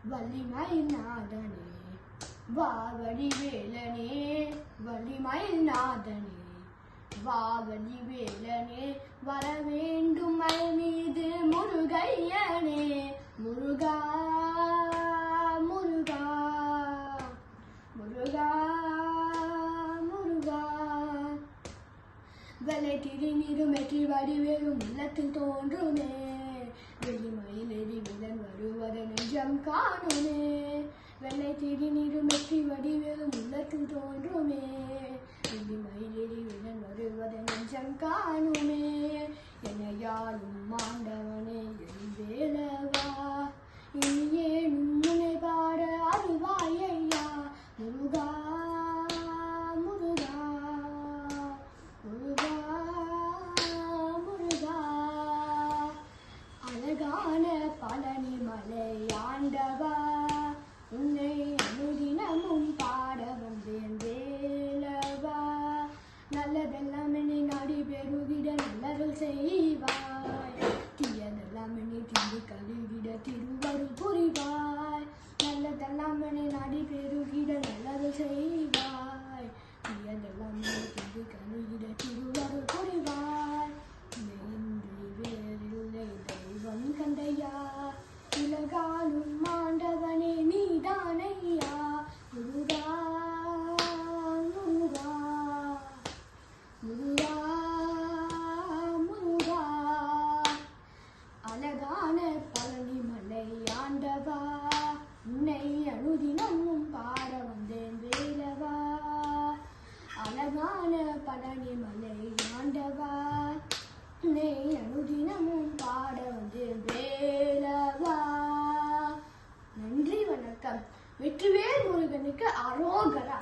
வள்ளிமயில் நாதனே வா வடிவேலனே, வள்ளிமயில் நாதனே வா வடிவேலனே, வர வேண்டும் மலை மீது முருகையனே, முருகா முருகா முருகா முருகா. வெள்ளை திருநீரும் வெற்றி வடிவேலும் உள்ளத்தில் தோன்றுமே, வெள்ளிமயில் எரிவிலன் வருவதை நெஞ்சம் காணுமே, வெள்ளை திருநீரும் வெற்றி வடிவேலும் உள்ளத்தில் தோன்றுமே, வெள்ளிமயில் எரிவிலன் வருவதை நெஞ்சம் காணுமே. என்னையாளும் ஆண்டவனே எரிவேலவா, இனி ஏனும் முனை பாட அருள்வாயையா, முருகா முருகா முருகா முருகா. அழகான பழனி மலை ஆண்டவா, உன்னை அனுதினமும் பாட வந்தேன் வேலவா, நல்லதெல்லாம் என்னை நாடி பெருகிட நல்லருள் செய்வாய், தீயதெல்லாம் என்னை தீண்டு கழுவிட திருவருள் புரிவாய், நல்லதெல்லாம் என்னை நாடி பெருகிட நல்லருள் செய்வாய், தீயதெல்லாம் என்னை தீண்டு கழுவிட திருவருள் புரிவாய். இன்றி வேறில்லை தெய்வம் கந்தையா, உலகாலும் ஆண்டவனே நீதானையா, முருகா முருகா முருகா முருகா. அழகான பழனி மலை ஆண்டவா, உன்னை அனுதினமும் பாட வந்தேன் வேலவா, அழகான பழனி மலை ஆண்டவா, உன்னை அனுதினமும் பாட வந்தேன் வேலவா. நன்றி, வணக்கம். வெற்றிவேல் முருகனுக்கு அரோகரா.